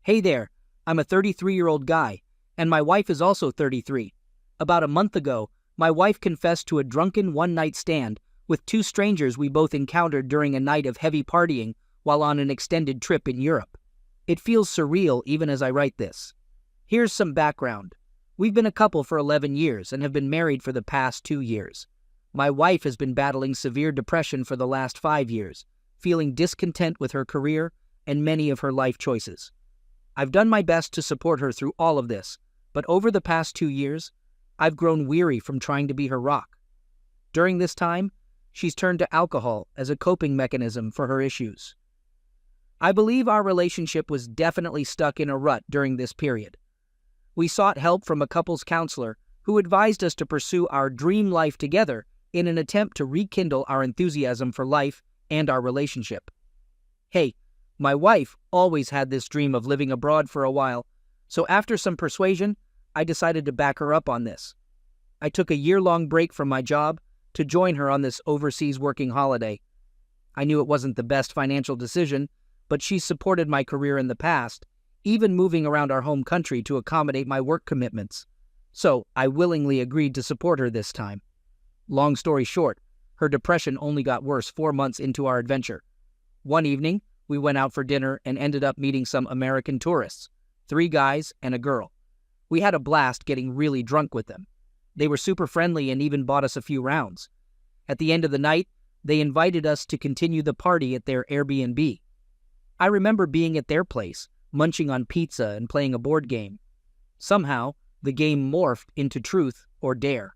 Hey there, I'm a 33-year-old guy, and my wife is also 33. About a month ago, my wife confessed to a drunken one-night stand with two strangers we both encountered during a night of heavy partying while on an extended trip in Europe. It feels surreal even as I write this. Here's some background. We've been a couple for 11 years and have been married for the past 2 years. My wife has been battling severe depression for the last 5 years, feeling discontent with her career and many of her life choices. I've done my best to support her through all of this, but over the past 2 years, I've grown weary from trying to be her rock. During this time, she's turned to alcohol as a coping mechanism for her issues. I believe our relationship was definitely stuck in a rut during this period. We sought help from a couples counselor who advised us to pursue our dream life together in an attempt to rekindle our enthusiasm for life and our relationship. Hey, my wife always had this dream of living abroad for a while, so after some persuasion, I decided to back her up on this. I took a year-long break from my job to join her on this overseas working holiday. I knew it wasn't the best financial decision, but she's supported my career in the past, even moving around our home country to accommodate my work commitments. So I willingly agreed to support her this time. Long story short, her depression only got worse 4 months into our adventure. One evening, we went out for dinner and ended up meeting some American tourists, 3 guys and a girl. We had a blast getting really drunk with them. They were super friendly and even bought us a few rounds. At the end of the night, they invited us to continue the party at their Airbnb. I remember being at their place, munching on pizza and playing a board game. Somehow, the game morphed into truth or dare.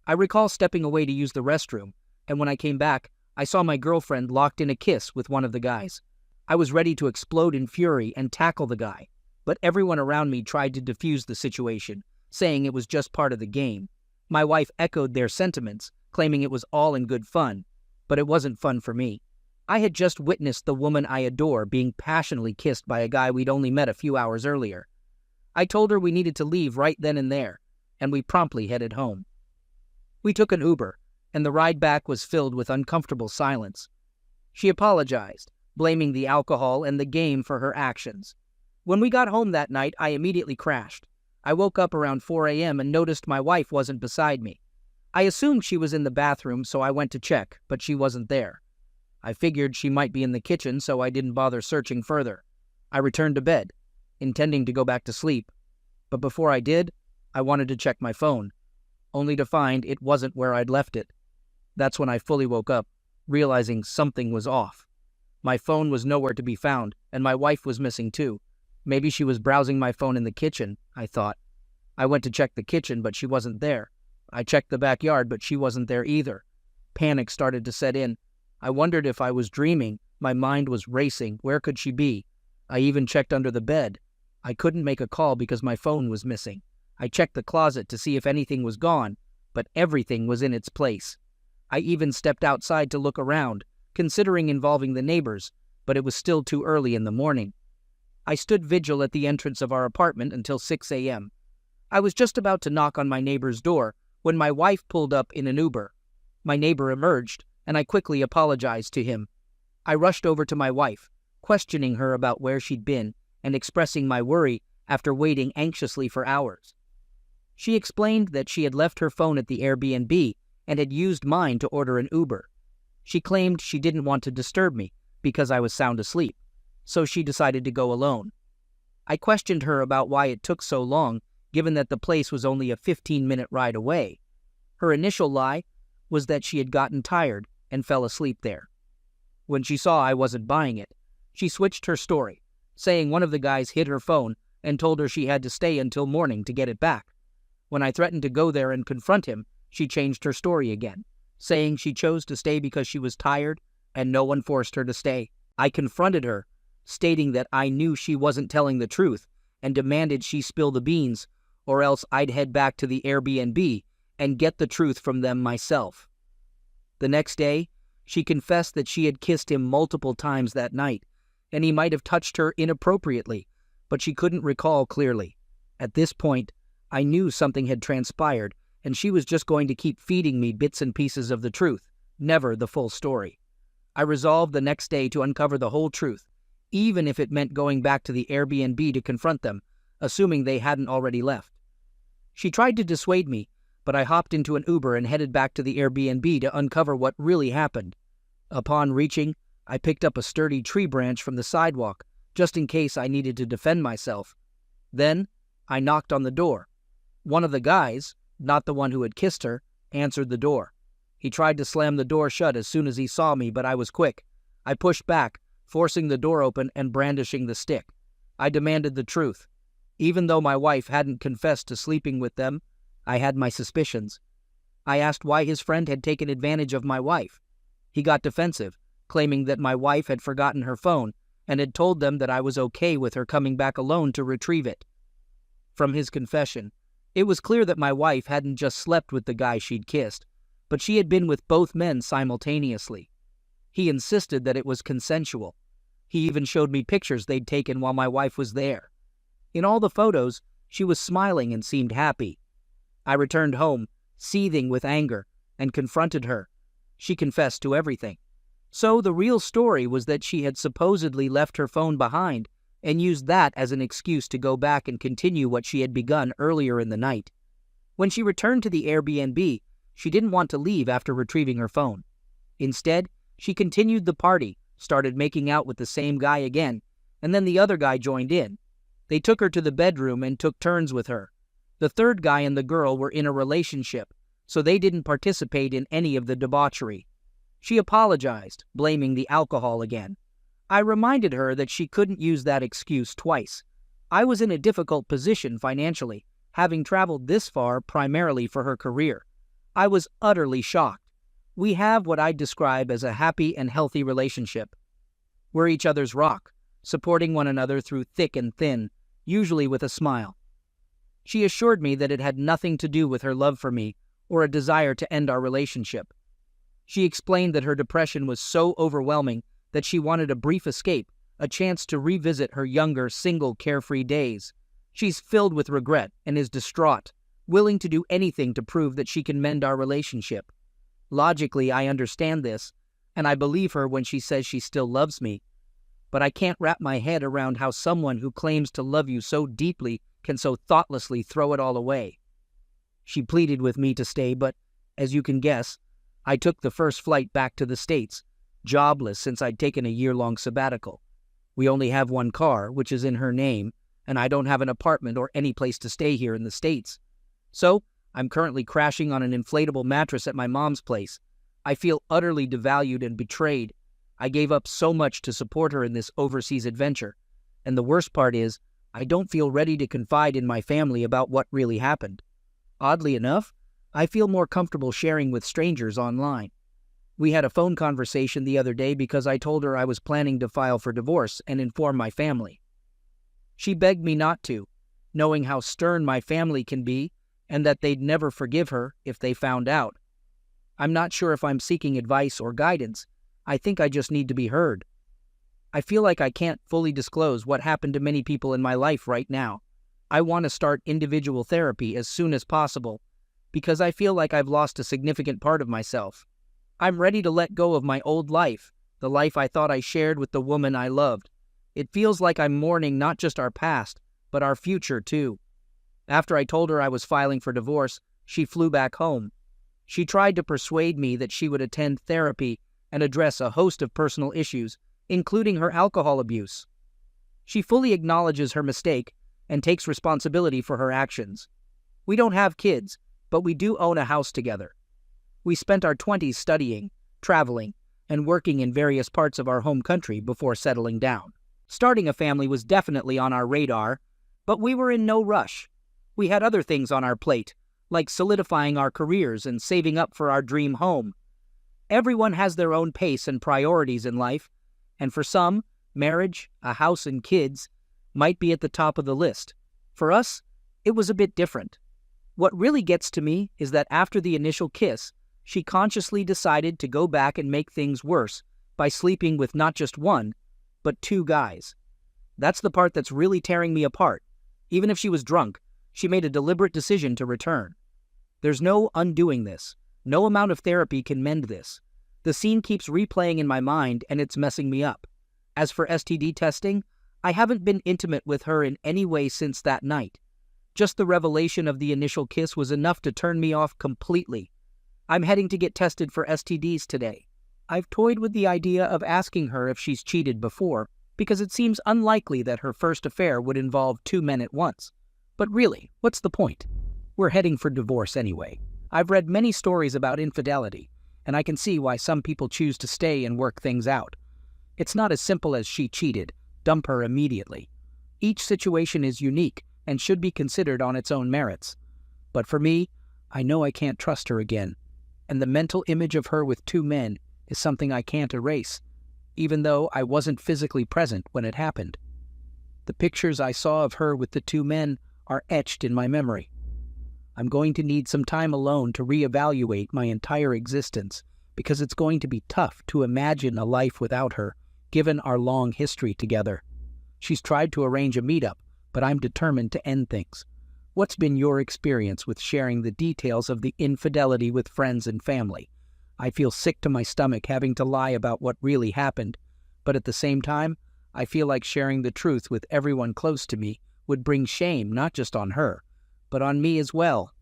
I recall stepping away to use the restroom, and when I came back, I saw my girlfriend locked in a kiss with one of the guys. I was ready to explode in fury and tackle the guy, but everyone around me tried to defuse the situation, saying it was just part of the game. My wife echoed their sentiments, claiming it was all in good fun, but it wasn't fun for me. I had just witnessed the woman I adore being passionately kissed by a guy we'd only met a few hours earlier. I told her we needed to leave right then and there, and we promptly headed home. We took an Uber, and the ride back was filled with uncomfortable silence. She apologized, blaming the alcohol and the game for her actions. When we got home that night, I immediately crashed. I woke up around 4 a.m. and noticed my wife wasn't beside me. I assumed she was in the bathroom, so I went to check, but she wasn't there. I figured she might be in the kitchen, so I didn't bother searching further. I returned to bed, intending to go back to sleep. But before I did, I wanted to check my phone, only to find it wasn't where I'd left it. That's when I fully woke up, realizing something was off. My phone was nowhere to be found, and my wife was missing too. Maybe she was browsing my phone in the kitchen, I thought. I went to check the kitchen, but she wasn't there. I checked the backyard, but she wasn't there either. Panic started to set in. I wondered if I was dreaming. My mind was racing. Where could she be? I even checked under the bed. I couldn't make a call because my phone was missing. I checked the closet to see if anything was gone, but everything was in its place. I even stepped outside to look around, considering involving the neighbors, but it was still too early in the morning. I stood vigil at the entrance of our apartment until 6 a.m. I was just about to knock on my neighbor's door when my wife pulled up in an Uber. My neighbor emerged, and I quickly apologized to him. I rushed over to my wife, questioning her about where she'd been and expressing my worry after waiting anxiously for hours. She explained that she had left her phone at the Airbnb and had used mine to order an Uber. She claimed she didn't want to disturb me because I was sound asleep, so she decided to go alone. I questioned her about why it took so long, given that the place was only a 15-minute ride away. Her initial lie was that she had gotten tired and fell asleep there. When she saw I wasn't buying it, she switched her story, saying one of the guys hid her phone and told her she had to stay until morning to get it back. When I threatened to go there and confront him, she changed her story again, saying she chose to stay because she was tired and no one forced her to stay. I confronted her, stating that I knew she wasn't telling the truth and demanded she spill the beans, or else I'd head back to the Airbnb and get the truth from them myself. The next day, she confessed that she had kissed him multiple times that night, and he might have touched her inappropriately, but she couldn't recall clearly. At this point, I knew something had transpired, and she was just going to keep feeding me bits and pieces of the truth, never the full story. I resolved the next day to uncover the whole truth, even if it meant going back to the Airbnb to confront them, assuming they hadn't already left. She tried to dissuade me, but I hopped into an Uber and headed back to the Airbnb to uncover what really happened. Upon reaching, I picked up a sturdy tree branch from the sidewalk, just in case I needed to defend myself. Then, I knocked on the door. One of the guys, not the one who had kissed her, answered the door. He tried to slam the door shut as soon as he saw me, but I was quick. I pushed back, forcing the door open and brandishing the stick. I demanded the truth. Even though my wife hadn't confessed to sleeping with them, I had my suspicions. I asked why his friend had taken advantage of my wife. He got defensive, claiming that my wife had forgotten her phone and had told them that I was okay with her coming back alone to retrieve it. From his confession, it was clear that my wife hadn't just slept with the guy she'd kissed, but she had been with both men simultaneously. He insisted that it was consensual. He even showed me pictures they'd taken while my wife was there. In all the photos, she was smiling and seemed happy. I returned home, seething with anger, and confronted her. She confessed to everything. So the real story was that she had supposedly left her phone behind and used that as an excuse to go back and continue what she had begun earlier in the night. When she returned to the Airbnb, she didn't want to leave after retrieving her phone. Instead, she continued the party, started making out with the same guy again, and then the other guy joined in. They took her to the bedroom and took turns with her. The third guy and the girl were in a relationship, so they didn't participate in any of the debauchery. She apologized, blaming the alcohol again. I reminded her that she couldn't use that excuse twice. I was in a difficult position financially, having traveled this far primarily for her career. I was utterly shocked. We have what I'd describe as a happy and healthy relationship. We're each other's rock, supporting one another through thick and thin, usually with a smile. She assured me that it had nothing to do with her love for me or a desire to end our relationship. She explained that her depression was so overwhelming that she wanted a brief escape, a chance to revisit her younger, single, carefree days. She's filled with regret and is distraught, willing to do anything to prove that she can mend our relationship. Logically, I understand this, and I believe her when she says she still loves me. But I can't wrap my head around how someone who claims to love you so deeply can so thoughtlessly throw it all away. She pleaded with me to stay, but, as you can guess, I took the first flight back to the States, jobless since I'd taken a year-long sabbatical. We only have one car, which is in her name, and I don't have an apartment or any place to stay here in the States. So, I'm currently crashing on an inflatable mattress at my mom's place. I feel utterly devalued and betrayed. I gave up so much to support her in this overseas adventure, and the worst part is, I don't feel ready to confide in my family about what really happened. Oddly enough, I feel more comfortable sharing with strangers online. We had a phone conversation the other day because I told her I was planning to file for divorce and inform my family. She begged me not to, knowing how stern my family can be and that they'd never forgive her if they found out. I'm not sure if I'm seeking advice or guidance. I think I just need to be heard. I feel like I can't fully disclose what happened to many people in my life right now. I want to start individual therapy as soon as possible because I feel like I've lost a significant part of myself. I'm ready to let go of my old life, the life I thought I shared with the woman I loved. It feels like I'm mourning not just our past, but our future too. After I told her I was filing for divorce, she flew back home. She tried to persuade me that she would attend therapy and address a host of personal issues, including her alcohol abuse. She fully acknowledges her mistake and takes responsibility for her actions. We don't have kids, but we do own a house together. We spent our 20s studying, traveling, and working in various parts of our home country before settling down. Starting a family was definitely on our radar, but we were in no rush. We had other things on our plate, like solidifying our careers and saving up for our dream home. Everyone has their own pace and priorities in life, and for some, marriage, a house, and kids might be at the top of the list. For us, it was a bit different. What really gets to me is that after the initial kiss, she consciously decided to go back and make things worse by sleeping with not just one, but two guys. That's the part that's really tearing me apart. Even if she was drunk, she made a deliberate decision to return. There's no undoing this. No amount of therapy can mend this. The scene keeps replaying in my mind and it's messing me up. As for STD testing, I haven't been intimate with her in any way since that night. Just the revelation of the initial kiss was enough to turn me off completely. I'm heading to get tested for STDs today. I've toyed with the idea of asking her if she's cheated before, because it seems unlikely that her first affair would involve two men at once. But really, what's the point? We're heading for divorce anyway. I've read many stories about infidelity, and I can see why some people choose to stay and work things out. It's not as simple as she cheated, dump her immediately. Each situation is unique and should be considered on its own merits. But for me, I know I can't trust her again, and the mental image of her with two men is something I can't erase, even though I wasn't physically present when it happened. The pictures I saw of her with the two men are etched in my memory. I'm going to need some time alone to reevaluate my entire existence, because it's going to be tough to imagine a life without her, given our long history together. She's tried to arrange a meetup, but I'm determined to end things. What's been your experience with sharing the details of the infidelity with friends and family? I feel sick to my stomach having to lie about what really happened, but at the same time, I feel like sharing the truth with everyone close to me would bring shame not just on her, but on me as well.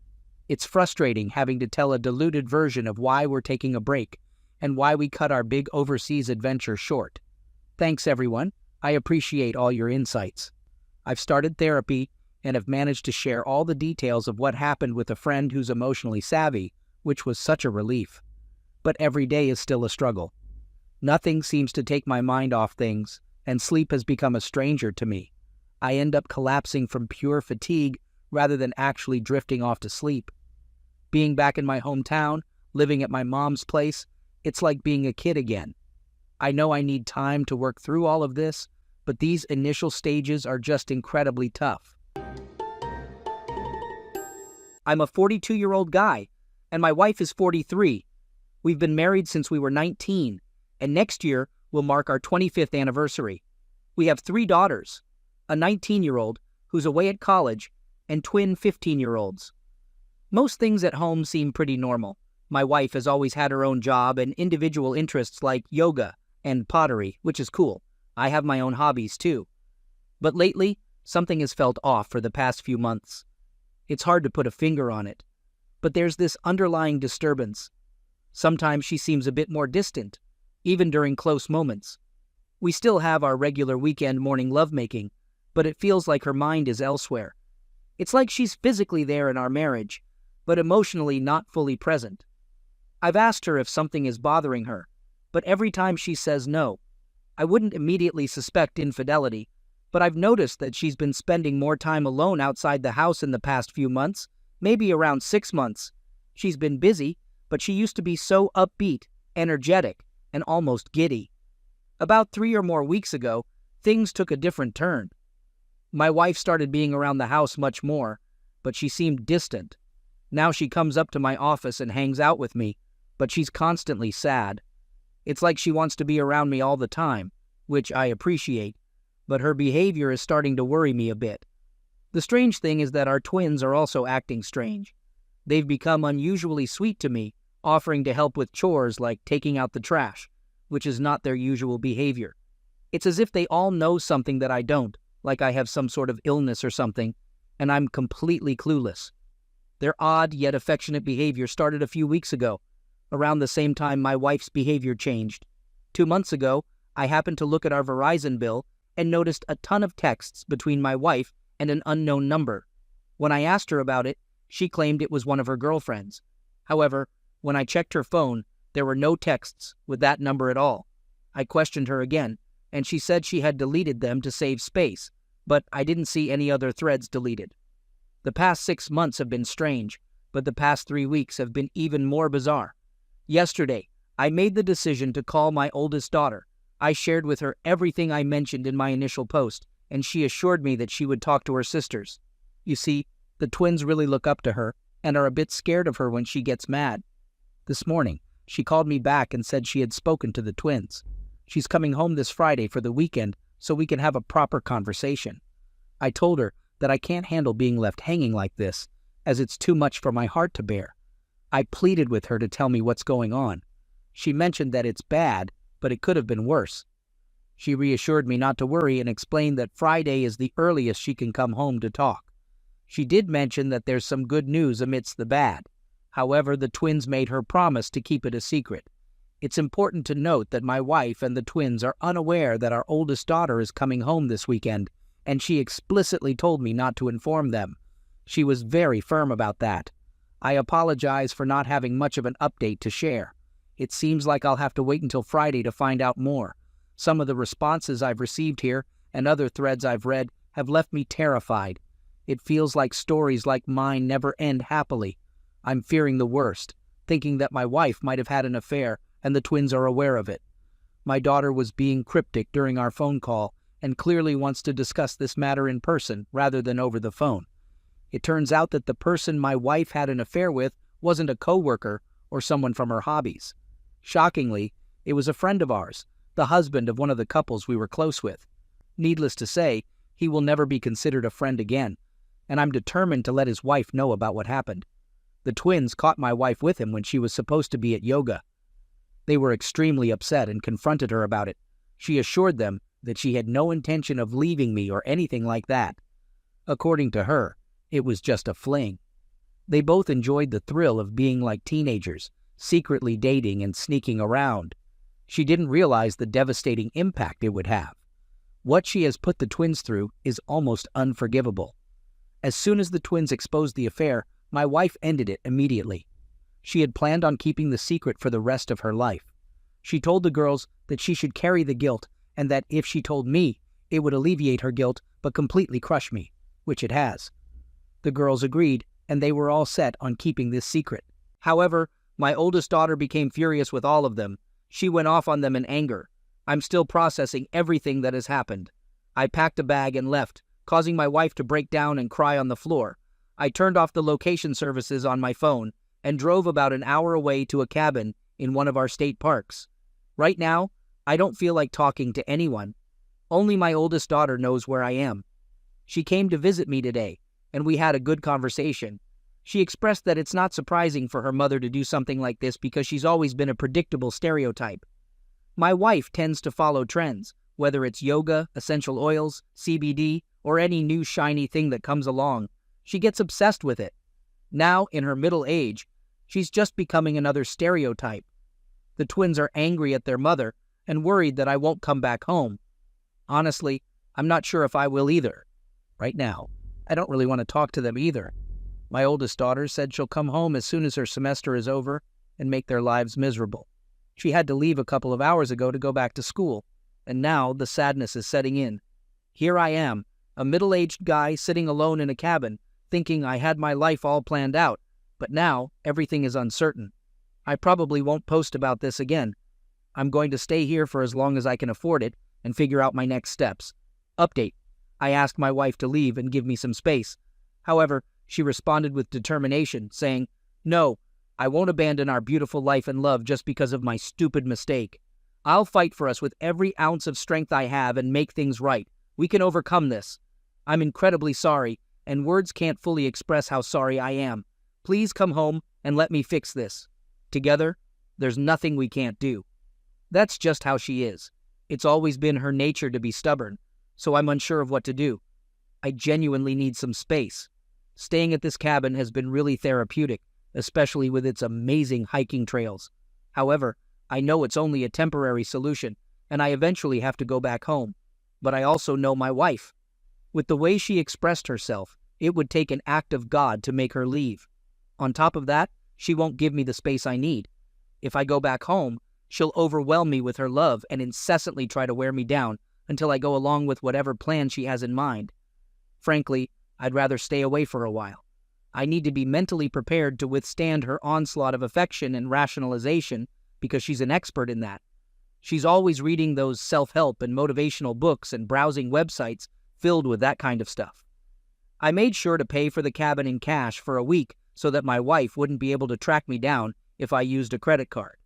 It's frustrating having to tell a diluted version of why we're taking a break and why we cut our big overseas adventure short. Thanks, everyone. I appreciate all your insights. I've started therapy and have managed to share all the details of what happened with a friend who's emotionally savvy, which was such a relief. But every day is still a struggle. Nothing seems to take my mind off things, and sleep has become a stranger to me. I end up collapsing from pure fatigue rather than actually drifting off to sleep. Being back in my hometown, living at my mom's place, it's like being a kid again. I know I need time to work through all of this, but these initial stages are just incredibly tough. I'm a 42-year-old guy, and my wife is 43. We've been married since we were 19, and next year will mark our 25th anniversary. We have 3 daughters, a 19-year-old who's away at college, and twin 15-year-olds. Most things at home seem pretty normal. My wife has always had her own job and individual interests like yoga and pottery, which is cool. I have my own hobbies too. But lately, something has felt off for the past few months. It's hard to put a finger on it, but there's this underlying disturbance. Sometimes she seems a bit more distant, even during close moments. We still have our regular weekend morning lovemaking, but it feels like her mind is elsewhere. It's like she's physically there in our marriage, but emotionally not fully present. I've asked her if something is bothering her, but every time she says no. I wouldn't immediately suspect infidelity, but I've noticed that she's been spending more time alone outside the house in the past few months, maybe around 6 months. She's been busy, but she used to be so upbeat, energetic, and almost giddy. About 3 or more weeks ago, things took a different turn. My wife started being around the house much more, but she seemed distant. Now she comes up to my office and hangs out with me, but she's constantly sad. It's like she wants to be around me all the time, which I appreciate, but her behavior is starting to worry me a bit. The strange thing is that our twins are also acting strange. They've become unusually sweet to me, offering to help with chores like taking out the trash, which is not their usual behavior. It's as if they all know something that I don't, like I have some sort of illness or something, and I'm completely clueless. Their odd yet affectionate behavior started a few weeks ago, around the same time my wife's behavior changed. 2 months ago, I happened to look at our Verizon bill and noticed a ton of texts between my wife and an unknown number. When I asked her about it, she claimed it was one of her girlfriends. However, when I checked her phone, there were no texts with that number at all. I questioned her again, and she said she had deleted them to save space, but I didn't see any other threads deleted. The past 6 months have been strange, but the past 3 weeks have been even more bizarre. Yesterday, I made the decision to call my oldest daughter. I shared with her everything I mentioned in my initial post, and she assured me that she would talk to her sisters. You see, the twins really look up to her and are a bit scared of her when she gets mad. This morning, she called me back and said she had spoken to the twins. She's coming home this Friday for the weekend so we can have a proper conversation. I told her that I can't handle being left hanging like this, as it's too much for my heart to bear. I pleaded with her to tell me what's going on. She mentioned that it's bad, but it could have been worse. She reassured me not to worry and explained that Friday is the earliest she can come home to talk. She did mention that there's some good news amidst the bad. However, the twins made her promise to keep it a secret. It's important to note that my wife and the twins are unaware that our oldest daughter is coming home this weekend, and she explicitly told me not to inform them. She was very firm about that. I apologize for not having much of an update to share. It seems like I'll have to wait until Friday to find out more. Some of the responses I've received here and other threads I've read have left me terrified. It feels like stories like mine never end happily. I'm fearing the worst, thinking that my wife might have had an affair and the twins are aware of it. My daughter was being cryptic during our phone call and clearly wants to discuss this matter in person rather than over the phone. It turns out that the person my wife had an affair with wasn't a coworker or someone from her hobbies. Shockingly, it was a friend of ours, the husband of one of the couples we were close with. Needless to say, he will never be considered a friend again, and I'm determined to let his wife know about what happened. The twins caught my wife with him when she was supposed to be at yoga. They were extremely upset and confronted her about it. She assured them that she had no intention of leaving me or anything like that. According to her, it was just a fling. They both enjoyed the thrill of being like teenagers, secretly dating and sneaking around. She didn't realize the devastating impact it would have. What she has put the twins through is almost unforgivable. As soon as the twins exposed the affair, my wife ended it immediately. She had planned on keeping the secret for the rest of her life. She told the girls that she should carry the guilt and that if she told me, it would alleviate her guilt but completely crush me, which it has. The girls agreed, and they were all set on keeping this secret. However, my oldest daughter became furious with all of them. She went off on them in anger. I'm still processing everything that has happened. I packed a bag and left, causing my wife to break down and cry on the floor. I turned off the location services on my phone and drove about an hour away to a cabin in one of our state parks. Right now, I don't feel like talking to anyone. Only my oldest daughter knows where I am. She came to visit me today, and we had a good conversation. She expressed that it's not surprising for her mother to do something like this because she's always been a predictable stereotype. My wife tends to follow trends, whether it's yoga, essential oils, CBD, or any new shiny thing that comes along. She gets obsessed with it. Now, in her middle age, she's just becoming another stereotype. The twins are angry at their mother and worried that I won't come back home. Honestly, I'm not sure if I will either. Right now, I don't really want to talk to them either. My oldest daughter said she'll come home as soon as her semester is over and make their lives miserable. She had to leave a couple of hours ago to go back to school, and now the sadness is setting in. Here I am, a middle-aged guy sitting alone in a cabin, thinking I had my life all planned out, but now everything is uncertain. I probably won't post about this again. I'm going to stay here for as long as I can afford it and figure out my next steps. Update. I asked my wife to leave and give me some space. However, she responded with determination, saying, "No, I won't abandon our beautiful life and love just because of my stupid mistake. I'll fight for us with every ounce of strength I have and make things right. We can overcome this. I'm incredibly sorry, and words can't fully express how sorry I am. Please come home and let me fix this. Together, there's nothing we can't do." That's just how she is. It's always been her nature to be stubborn, so I'm unsure of what to do. I genuinely need some space. Staying at this cabin has been really therapeutic, especially with its amazing hiking trails. However, I know it's only a temporary solution, and I eventually have to go back home. But I also know my wife. With the way she expressed herself, it would take an act of God to make her leave. On top of that, she won't give me the space I need. If I go back home, she'll overwhelm me with her love and incessantly try to wear me down until I go along with whatever plan she has in mind. Frankly, I'd rather stay away for a while. I need to be mentally prepared to withstand her onslaught of affection and rationalization because she's an expert in that. She's always reading those self-help and motivational books and browsing websites filled with that kind of stuff. I made sure to pay for the cabin in cash for a week so that my wife wouldn't be able to track me down if I used a credit card.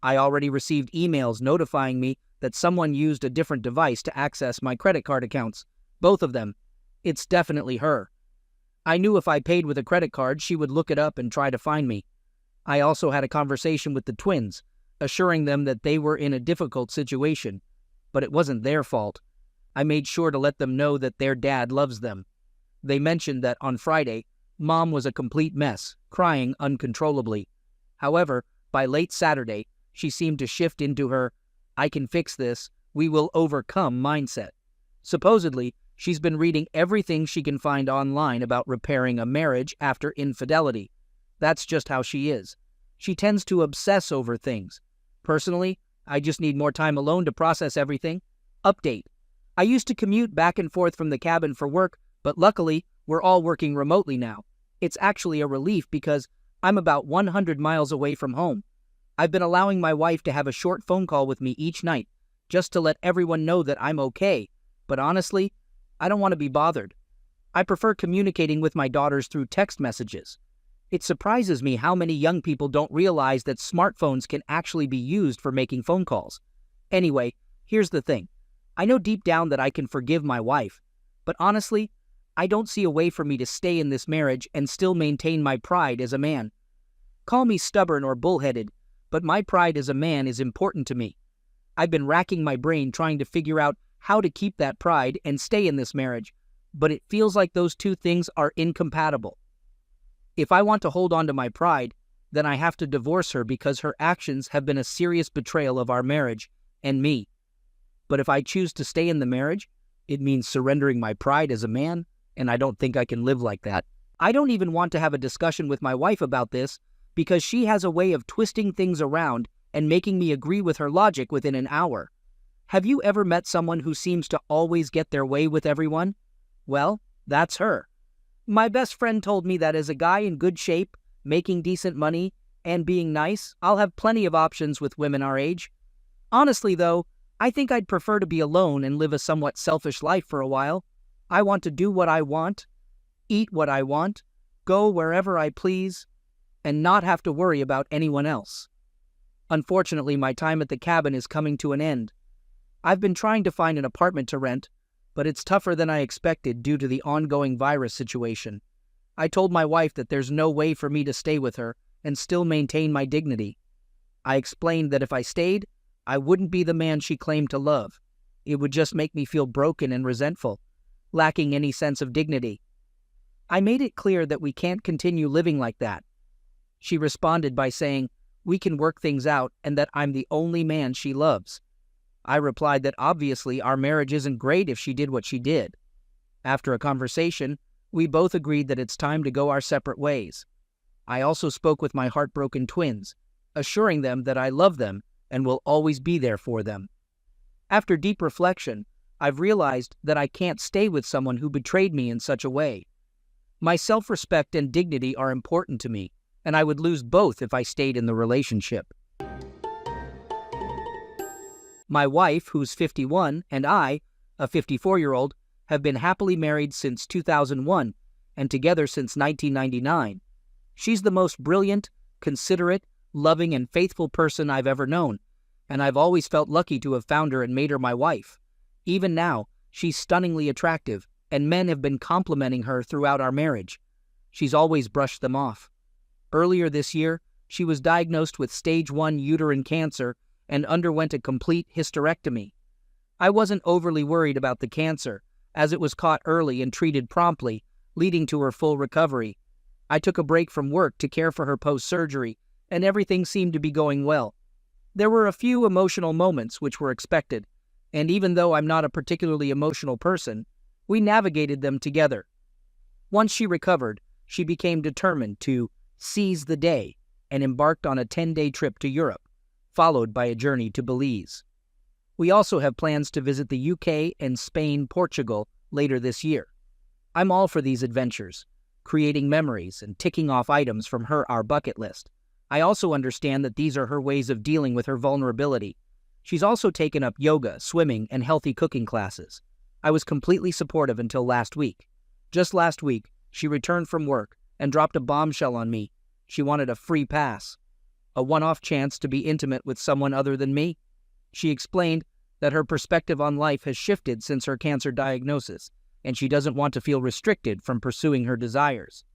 I already received emails notifying me that someone used a different device to access my credit card accounts, both of them. It's definitely her. I knew if I paid with a credit card, she would look it up and try to find me. I also had a conversation with the twins, assuring them that they were in a difficult situation. but it wasn't their fault. I made sure to let them know that their dad loves them. They mentioned that on Friday, Mom was a complete mess, crying uncontrollably. However, by late Saturday, she seemed to shift into her, "I can fix this, we will overcome" mindset. Supposedly, she's been reading everything she can find online about repairing a marriage after infidelity. That's just how she is. She tends to obsess over things. Personally, I just need more time alone to process everything. Update. I used to commute back and forth from the cabin for work, but luckily, we're all working remotely now. It's actually a relief because I'm about 100 miles away from home. I've been allowing my wife to have a short phone call with me each night, just to let everyone know that I'm okay, but honestly, I don't want to be bothered. I prefer communicating with my daughters through text messages. It surprises me how many young people don't realize that smartphones can actually be used for making phone calls. Anyway, here's the thing. I know deep down that I can forgive my wife, but honestly, I don't see a way for me to stay in this marriage and still maintain my pride as a man. Call me stubborn or bullheaded, but my pride as a man is important to me. I've been racking my brain trying to figure out how to keep that pride and stay in this marriage, but it feels like those two things are incompatible. If I want to hold on to my pride, then I have to divorce her because her actions have been a serious betrayal of our marriage and me. But if I choose to stay in the marriage, it means surrendering my pride as a man, and I don't think I can live like that. I don't even want to have a discussion with my wife about this because she has a way of twisting things around and making me agree with her logic within an hour. Have you ever met someone who seems to always get their way with everyone? Well, that's her. My best friend told me that as a guy in good shape, making decent money, and being nice, I'll have plenty of options with women our age. Honestly, though, I think I'd prefer to be alone and live a somewhat selfish life for a while. I want to do what I want, eat what I want, go wherever I please, and not have to worry about anyone else. Unfortunately, my time at the cabin is coming to an end. I've been trying to find an apartment to rent, but it's tougher than I expected due to the ongoing virus situation. I told my wife that there's no way for me to stay with her and still maintain my dignity. I explained that if I stayed, I wouldn't be the man she claimed to love. It would just make me feel broken and resentful, lacking any sense of dignity. I made it clear that we can't continue living like that. She responded by saying, "We can work things out and that I'm the only man she loves." I replied that obviously our marriage isn't great if she did what she did. After a conversation, we both agreed that it's time to go our separate ways. I also spoke with my heartbroken twins, assuring them that I love them and will always be there for them. After deep reflection, I've realized that I can't stay with someone who betrayed me in such a way. My self-respect and dignity are important to me, and I would lose both if I stayed in the relationship. My wife, who's 51, and I, a 54-year-old, have been happily married since 2001 and together since 1999. She's the most brilliant, considerate, loving, and faithful person I've ever known, and I've always felt lucky to have found her and made her my wife. Even now, she's stunningly attractive, and men have been complimenting her throughout our marriage. She's always brushed them off. Earlier this year, she was diagnosed with stage 1 uterine cancer and underwent a complete hysterectomy. I wasn't overly worried about the cancer, as it was caught early and treated promptly, leading to her full recovery. I took a break from work to care for her post-surgery, and everything seemed to be going well. There were a few emotional moments which were expected, and even though I'm not a particularly emotional person, we navigated them together. Once she recovered, she became determined to seize the day and embarked on a 10-day trip to Europe, followed by a journey to Belize. We also have plans to visit the UK and Spain, Portugal later this year. I'm all for these adventures, creating memories and ticking off items from our bucket list. I also understand that these are her ways of dealing with her vulnerability. She's also taken up yoga, swimming, and healthy cooking classes. I was completely supportive until last week. Just last week, she returned from work and dropped a bombshell on me. She wanted a free pass, a one-off chance to be intimate with someone other than me. She explained that her perspective on life has shifted since her cancer diagnosis, and she doesn't want to feel restricted from pursuing her desires.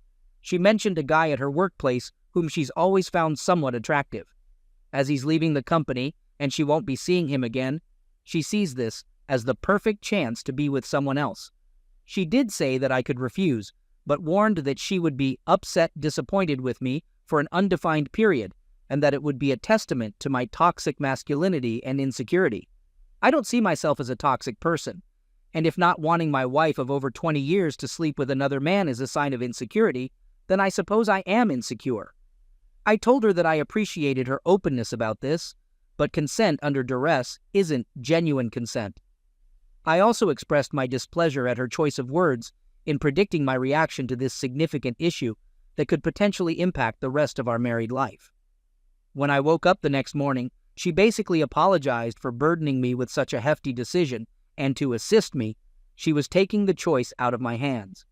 She mentioned a guy at her workplace whom she's always found somewhat attractive. As he's leaving the company and she won't be seeing him again, She sees this as the perfect chance to be with someone else. She did say that I could refuse, but warned that she would be disappointed with me for an undefined period, and that it would be a testament to my toxic masculinity and insecurity. I don't see myself as a toxic person, and if not wanting my wife of over 20 years to sleep with another man is a sign of insecurity, then I suppose I am insecure. I told her that I appreciated her openness about this, but consent under duress isn't genuine consent. I also expressed my displeasure at her choice of words in predicting my reaction to this significant issue that could potentially impact the rest of our married life. When I woke up the next morning, she basically apologized for burdening me with such a hefty decision, and to assist me, she was taking the choice out of my hands.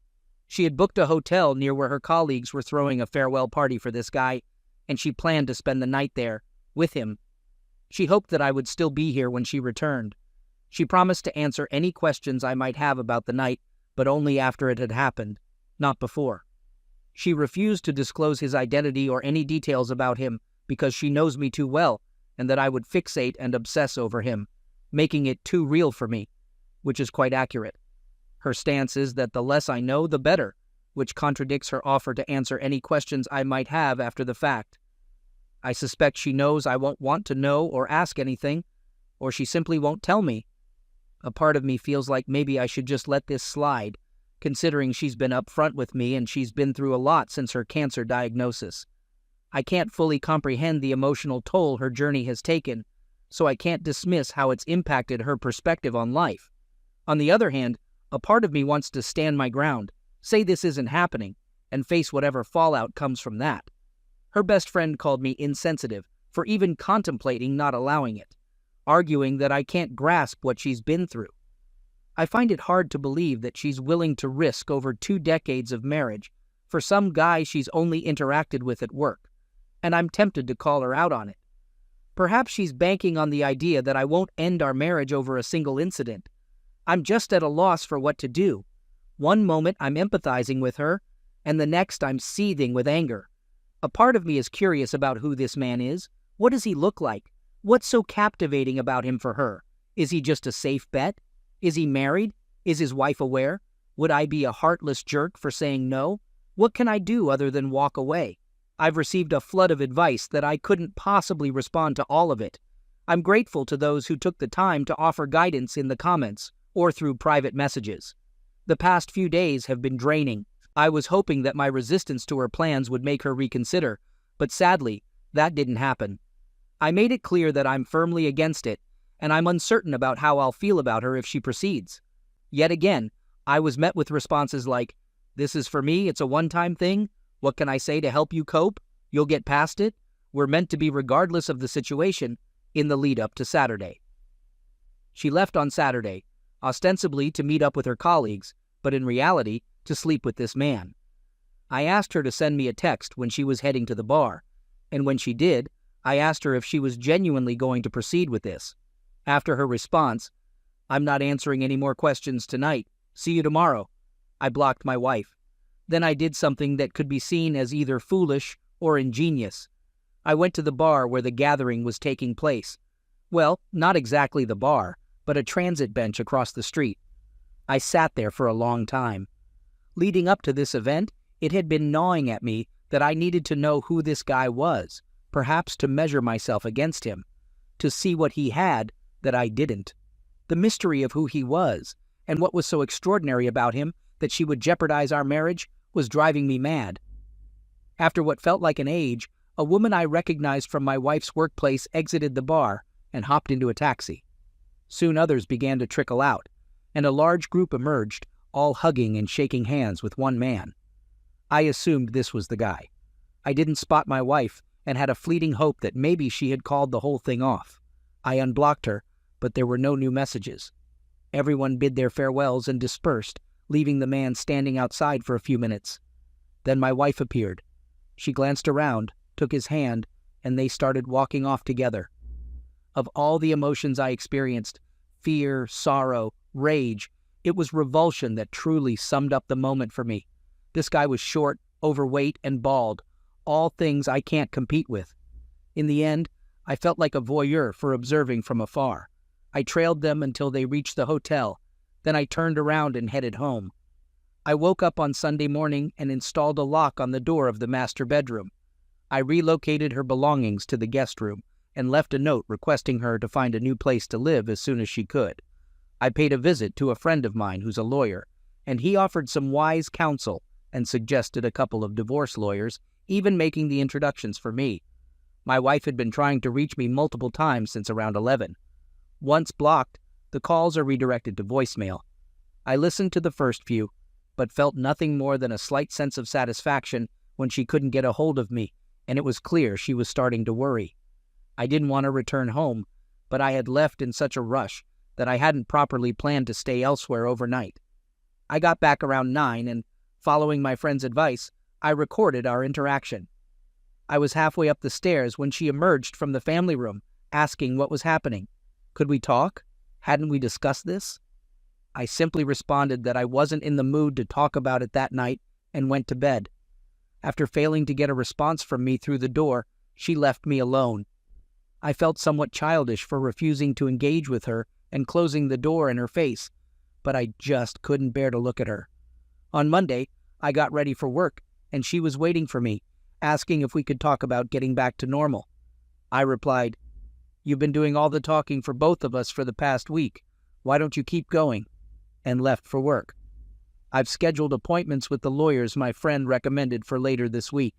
She had booked a hotel near where her colleagues were throwing a farewell party for this guy, and she planned to spend the night there with him. She hoped that I would still be here when she returned. She promised to answer any questions I might have about the night, but only after it had happened, not before. She refused to disclose his identity or any details about him because she knows me too well and that I would fixate and obsess over him, making it too real for me, which is quite accurate. Her stance is that the less I know, the better, which contradicts her offer to answer any questions I might have after the fact. I suspect she knows I won't want to know or ask anything, or she simply won't tell me. A part of me feels like maybe I should just let this slide, considering she's been upfront with me and she's been through a lot since her cancer diagnosis. I can't fully comprehend the emotional toll her journey has taken, so I can't dismiss how it's impacted her perspective on life. On the other hand, a part of me wants to stand my ground, say this isn't happening, and face whatever fallout comes from that. Her best friend called me insensitive for even contemplating not allowing it, arguing that I can't grasp what she's been through. I find it hard to believe that she's willing to risk over 2 decades of marriage for some guy she's only interacted with at work, and I'm tempted to call her out on it. Perhaps she's banking on the idea that I won't end our marriage over a single incident. I'm just at a loss for what to do. One moment I'm empathizing with her, and the next I'm seething with anger. A part of me is curious about who this man is. What does he look like? What's so captivating about him for her? Is he just a safe bet? Is he married? Is his wife aware? Would I be a heartless jerk for saying no? What can I do other than walk away? I've received a flood of advice that I couldn't possibly respond to all of it. I'm grateful to those who took the time to offer guidance in the comments or through private messages. The past few days have been draining. I was hoping that my resistance to her plans would make her reconsider, but sadly, that didn't happen. I made it clear that I'm firmly against it, and I'm uncertain about how I'll feel about her if she proceeds. Yet again, I was met with responses like, "This is for me, it's a one-time thing. What can I say to help you cope? You'll get past it. We're meant to be regardless of the situation," in the lead-up to Saturday. She left on Saturday, ostensibly to meet up with her colleagues, but in reality, to sleep with this man. I asked her to send me a text when she was heading to the bar, and when she did, I asked her if she was genuinely going to proceed with this. After her response, "I'm not answering any more questions tonight. See you tomorrow," I blocked my wife. Then I did something that could be seen as either foolish or ingenious. I went to the bar where the gathering was taking place. Well, not exactly the bar, but a transit bench across the street. I sat there for a long time. Leading up to this event, it had been gnawing at me that I needed to know who this guy was, perhaps to measure myself against him, to see what he had that I didn't. The mystery of who he was, and what was so extraordinary about him that she would jeopardize our marriage, was driving me mad. After what felt like an age, a woman I recognized from my wife's workplace exited the bar and hopped into a taxi. Soon others began to trickle out, and a large group emerged, all hugging and shaking hands with one man. I assumed this was the guy. I didn't spot my wife and had a fleeting hope that maybe she had called the whole thing off. I unblocked her, but there were no new messages. Everyone bid their farewells and dispersed, leaving the man standing outside for a few minutes. Then my wife appeared. She glanced around, took his hand, and they started walking off together. Of all the emotions I experienced, fear, sorrow, rage, it was revulsion that truly summed up the moment for me. This guy was short, overweight, and bald, all things I can't compete with. In the end, I felt like a voyeur for observing from afar. I trailed them until they reached the hotel. Then I turned around and headed home. I woke up on Sunday morning and installed a lock on the door of the master bedroom. I relocated her belongings to the guest room and left a note requesting her to find a new place to live as soon as she could. I paid a visit to a friend of mine who's a lawyer, and he offered some wise counsel and suggested a couple of divorce lawyers, even making the introductions for me. My wife had been trying to reach me multiple times since around 11. Once blocked, the calls are redirected to voicemail. I listened to the first few, but felt nothing more than a slight sense of satisfaction when she couldn't get a hold of me, and it was clear she was starting to worry. I didn't want to return home, but I had left in such a rush that I hadn't properly planned to stay elsewhere overnight. I got back around 9 and, following my friend's advice, I recorded our interaction. I was halfway up the stairs when she emerged from the family room, asking what was happening. Could we talk? Hadn't we discussed this? I simply responded that I wasn't in the mood to talk about it that night and went to bed. After failing to get a response from me through the door, she left me alone. I felt somewhat childish for refusing to engage with her and closing the door in her face, but I just couldn't bear to look at her. On Monday, I got ready for work, and she was waiting for me, asking if we could talk about getting back to normal. I replied, "You've been doing all the talking for both of us for the past week. Why don't you keep going?" and left for work. I've scheduled appointments with the lawyers my friend recommended for later this week.